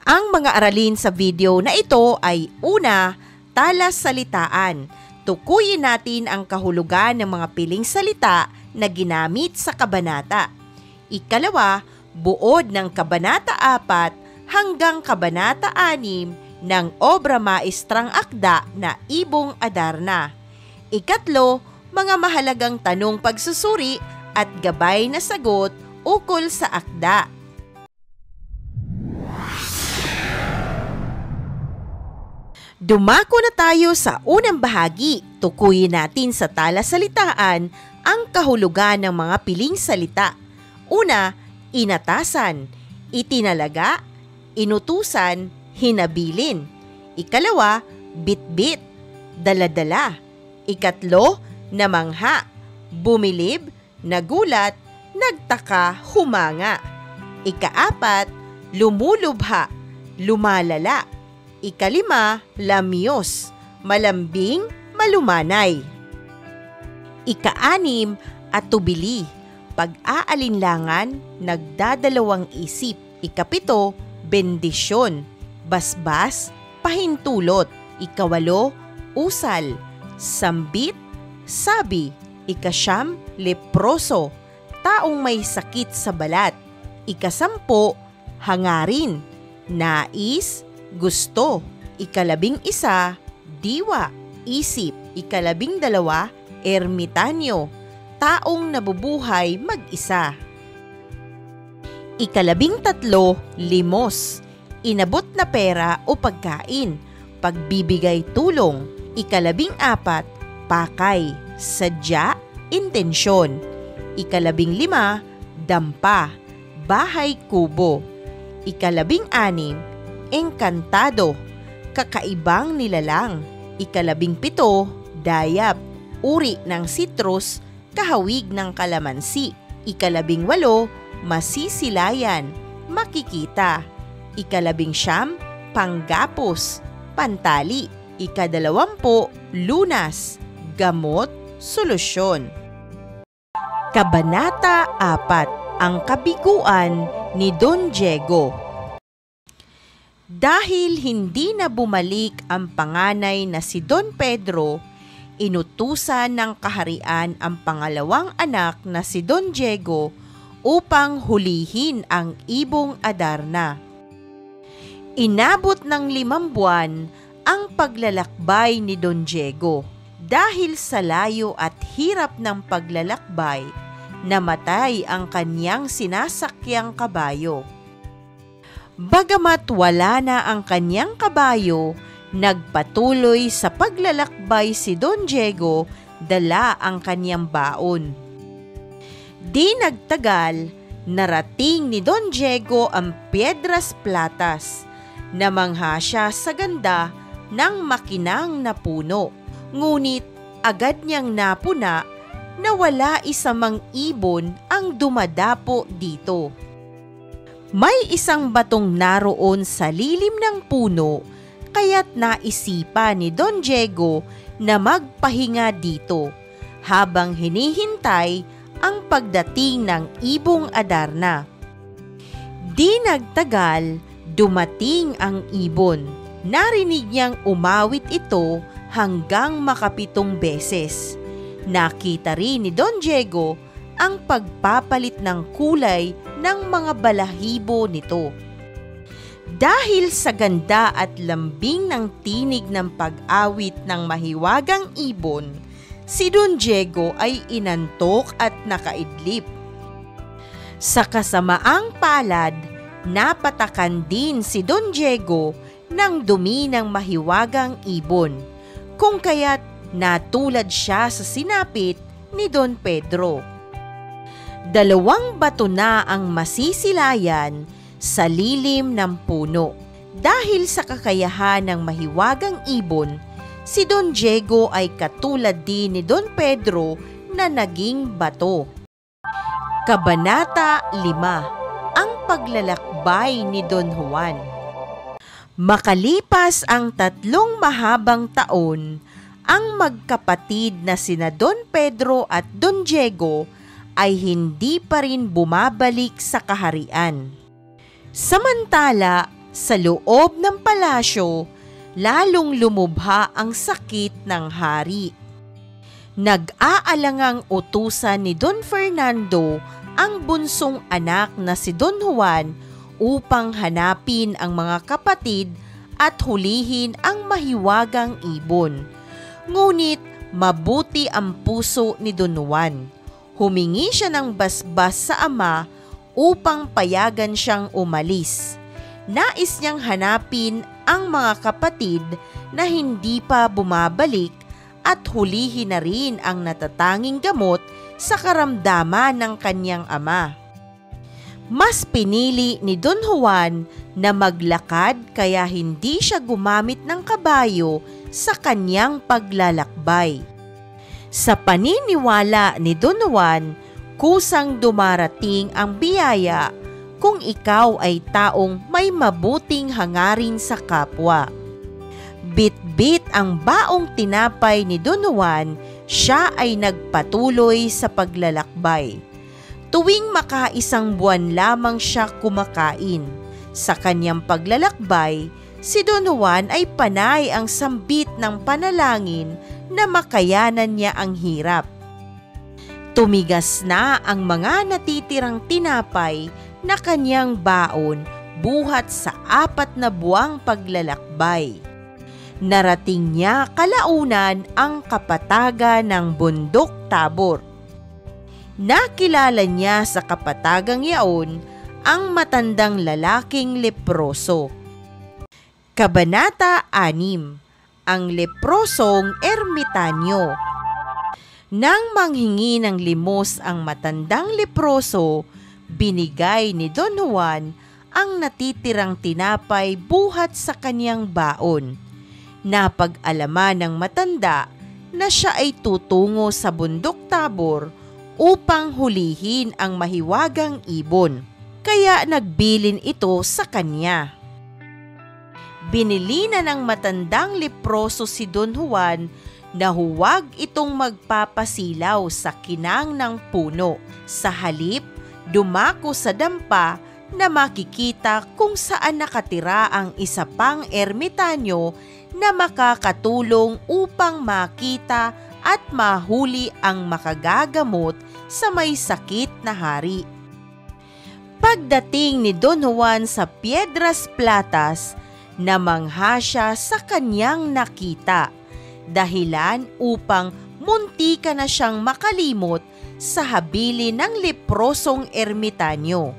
Ang mga aralin sa video na ito ay una, talasalitaan. Tukuyin natin ang kahulugan ng mga piling salita na ginamit sa kabanata. Ikalawa, buod ng kabanata 4 hanggang kabanata 6 ng obra maestrang akda na Ibong Adarna. Ikatlo, mga mahalagang tanong pagsusuri at gabay na sagot ukol sa akda. Dumako na tayo sa unang bahagi. Tukuyin natin sa talasalitaan ang kahulugan ng mga piling salita. Una, inatasan, itinalaga, inutusan, hinabilin. Ikalawa, bitbit, daladala. Ikatlo, namangha, bumilib, nagulat, nagtaka, humanga. Ikaapat, lumulubha, lumalala. Ikalima, lamyos, malambing, malumanay. Ikaanim, atubili, pag-aalinlangan, nagdadalawang isip. Ikapito, bendisyon, basbas, pahintulot. Ikawalo, usal, sambit, sabi. Ikasyam, leproso, taong may sakit sa balat. Ikasampo, hangarin, nais, gusto. Ikalabing-1, diwa, isip. Ikalabing-2, ermitanyo, taong nabubuhay mag-isa. Ikalabing-3, limos, inabot na pera o pagkain, pagbibigay tulong. Ikalabing-4, pakay, sadya, intensyon. Ikalabing-5, dampa, bahay kubo. Ikalabing-6, engkantado, kakaibang nilalang. Ikalabing-7, dayap, uri ng citrus, kahawig ng kalamansi. Ikalabing-8, masisilayan, makikita. Ikalabing-9, panggapos, pantali. Ikadalawampu, lunas, gamot, solusyon. Kabanata 4, ang kabiguan ni Don Diego. Dahil hindi na bumalik ang panganay na si Don Pedro, inutusan ng kaharian ang pangalawang anak na si Don Diego upang hulihin ang Ibong Adarna. Inabot ng 5 buwan ang paglalakbay ni Don Diego. Dahil sa layo at hirap ng paglalakbay, namatay ang kanyang sinasakyang kabayo. Bagamat wala na ang kanyang kabayo, nagpatuloy sa paglalakbay si Don Diego, dala ang kanyang baon. Di nagtagal, narating ni Don Diego ang Piedras Platas. Namangha siya sa ganda ng makinang na puno. Ngunit agad niyang napuna na wala isa mang ibon ang dumadapo dito. May isang batong naroon sa lilim ng puno, kaya't naisipan ni Don Diego na magpahinga dito habang hinihintay ang pagdating ng Ibong Adarna. Di nagtagal, dumating ang ibon. Narinig niyang umawit ito hanggang maka-7 beses. Nakita rin ni Don Diego ang pagpapalit ng kulay ng mga balahibo nito. Dahil sa ganda at lambing ng tinig ng pag-awit ng mahiwagang ibon, si Don Diego ay inantok at nakaidlip. Sa kasamaang palad, napatakan din si Don Diego ng dumi ng mahiwagang ibon, kung kaya't natulad siya sa sinapit ni Don Pedro. 2 bato na ang masisilayan sa lilim ng puno. Dahil sa kakayahan ng mahiwagang ibon, si Don Diego ay katulad din ni Don Pedro na naging bato. Kabanata 5, ang paglalakbay ni Don Juan. Makalipas ang 3 mahabang taon, ang magkapatid na sina Don Pedro at Don Diego ay hindi pa rin bumabalik sa kaharian. Samantala, Sa loob ng palasyo, lalong lumubha ang sakit ng hari. Nag-aalangang utusan ni Don Fernando ang bunsong anak na si Don Juan upang hanapin ang mga kapatid at hulihin ang mahiwagang ibon. Ngunit mabuti ang puso ni Don Juan. Humingi siya ng basbas sa ama upang payagan siyang umalis. Nais niyang hanapin ang mga kapatid na hindi pa bumabalik at hulihin na rin ang natatanging gamot sa karamdaman ng kanyang ama. Mas pinili ni Don Juan na maglakad kaya hindi siya gumamit ng kabayo sa kanyang paglalakbay. Sa paniniwala ni Don Juan, kusang dumarating ang biyaya kung ikaw ay taong may mabuting hangarin sa kapwa. Bit-bit ang baong tinapay ni Don Juan, siya ay nagpatuloy sa paglalakbay. Tuwing makaisang buwan lamang siya kumakain. Sa kanyang paglalakbay, si Don Juan ay panay ang sambit ng panalangin na makayanan niya ang hirap. Tumigas na ang mga natitirang tinapay na kanyang baon buhat sa 4 na buwang paglalakbay. Narating niya kalaunan ang kapatagan ng bundok Tabor. Nakilala niya sa kapatagang yaon ang matandang lalaking leproso. Kabanata 6. Ang leprosong ermitanyo. Nang manghingi ng limos ang matandang leproso, binigay ni Don Juan ang natitirang tinapay buhat sa kanyang baon. Napag-alaman ng matanda na siya ay tutungo sa bundok Tabor upang hulihin ang mahiwagang ibon, kaya nagbilin ito sa kanya. Binili na ng matandang leproso si Don Juan na huwag itong magpapasilaw sa kinang ng puno. Sa halip, dumako sa dampa na makikita kung saan nakatira ang isa pang ermitanyo na makakatulong upang makita at mahuli ang makagagamot sa may sakit na hari. Pagdating ni Don Juan sa Piedras Platas, namangha siya sa kanyang nakita, dahilan upang muntika na siyang makalimot sa habili ng leprosong ermitanyo.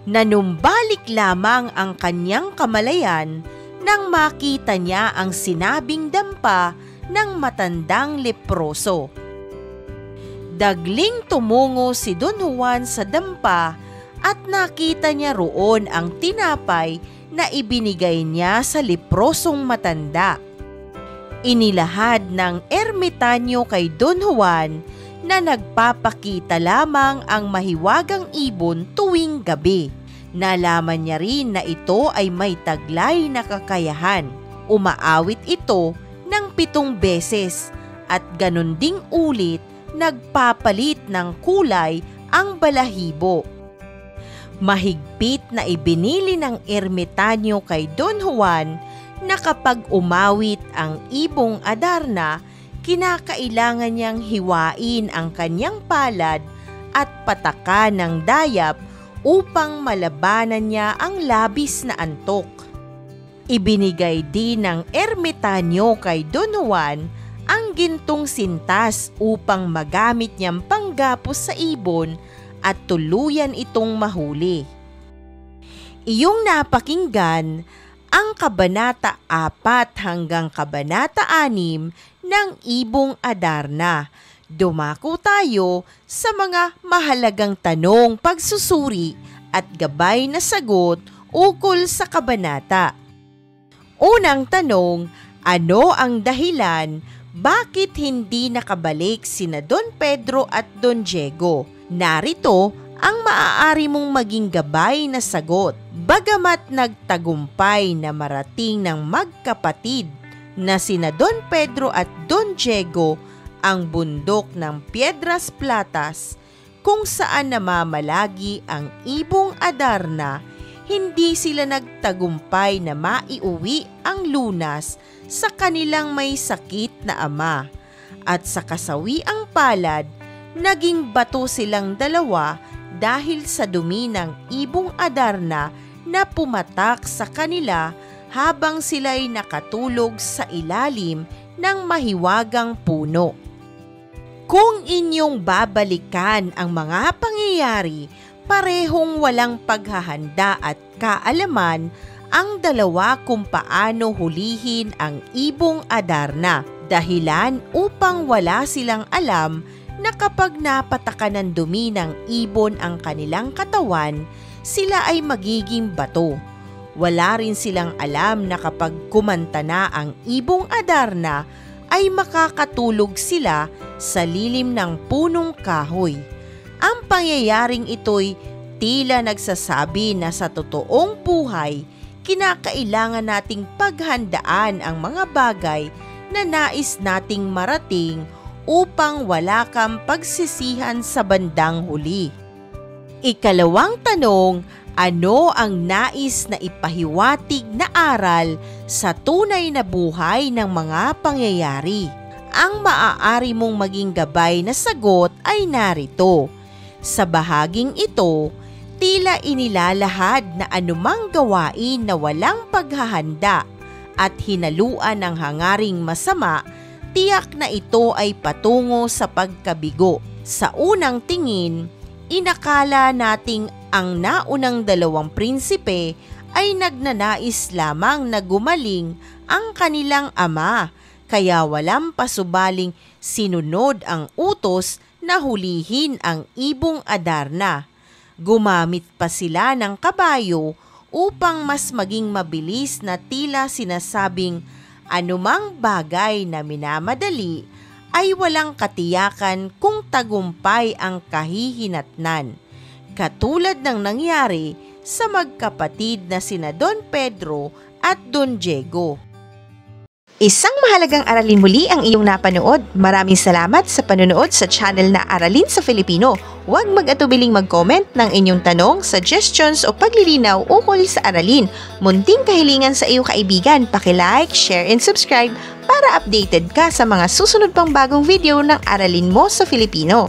Nanumbalik lamang ang kanyang kamalayan nang makita niya ang sinabing dampa ng matandang leproso. Dagling tumungo si Don Juan sa dampa at nakita niya roon ang tinapay na ibinigay niya sa leprosong matanda. Inilahad ng ermitanyo kay Don Juan na nagpapakita lamang ang mahiwagang ibon tuwing gabi. Nalaman niya rin na ito ay may taglay na kakayahan. Umaawit ito ng 7 beses at ganun ding ulit nagpapalit ng kulay ang balahibo. Mahigpit na ibinili ng ermitanyo kay Don Juan na kapag umawit ang ibong Adarna, kinakailangan niyang hiwain ang kanyang palad at patakan ng dayap upang malabanan niya ang labis na antok. Ibinigay din ng ermitanyo kay Don Juan ang gintong sintas upang magamit niyang panggapos sa ibon at tuluyan itong mahuli. Iyong napakinggan ang Kabanata 4 hanggang Kabanata 6 ng Ibong Adarna. Dumako tayo sa mga mahalagang tanong, pagsusuri at gabay na sagot ukol sa kabanata. Unang tanong, ano ang dahilan bakit hindi nakabalik sina Don Pedro at Don Diego? Narito ang maaari mong maging gabay na sagot. Bagamat nagtagumpay na marating ng magkapatid na sina Don Pedro at Don Diego ang bundok ng Piedras Platas kung saan namamalagi ang Ibong Adarna, hindi sila nagtagumpay na maiuwi ang lunas sa kanilang may sakit na ama. At sa kasawiang palad, naging bato silang dalawa dahil sa dumi ng ibong Adarna na pumatak sa kanila habang sila'y nakatulog sa ilalim ng mahiwagang puno. Kung inyong babalikan ang mga pangyayari, parehong walang paghahanda at kaalaman ang dalawa kung paano hulihin ang ibong Adarna, dahilan upang wala silang alam na kapag napatakan ng dumi ng ibon ang kanilang katawan, sila ay magiging bato. Wala rin silang alam na kapag kumanta na ang ibong Adarna, ay makakatulog sila sa lilim ng punong kahoy. Ang pangyayaring ito'y tila nagsasabi na sa totoong buhay, kinakailangan nating paghandaan ang mga bagay na nais nating marating upang wala kang pagsisihan sa bandang huli. Ikalawang tanong, ano ang nais na ipahiwatig na aral sa tunay na buhay ng mga pangyayari? Ang maaari mong maging gabay na sagot ay narito. Sa bahaging ito, tila inilalahad na anumang gawain na walang paghahanda at hinaluan ng hangaring masama, tiyak na ito ay patungo sa pagkabigo. Sa unang tingin, inakala nating ang naunang dalawang prinsipe ay nagnanais lamang na gumaling ang kanilang ama, kaya walang pasubaling sinunod ang utos na hulihin ang ibong Adarna. Gumamit pa sila ng kabayo upang mas maging mabilis na tila sinasabing anumang bagay na minamadali ay walang katiyakan kung tagumpay ang kahihinatnan. Katulad ng nangyari sa magkapatid na sina Don Pedro at Don Diego. Isang mahalagang aralin muli ang iyong napanood. Maraming salamat sa panonood sa channel na Aralin sa Filipino. Huwag mag-atubiling mag-comment ng inyong tanong, suggestions o paglilinaw ukol sa aralin. Munting kahilingan sa iyong kaibigan, paki-like, share and subscribe para updated ka sa mga susunod pang bagong video ng Aralin mo sa Filipino.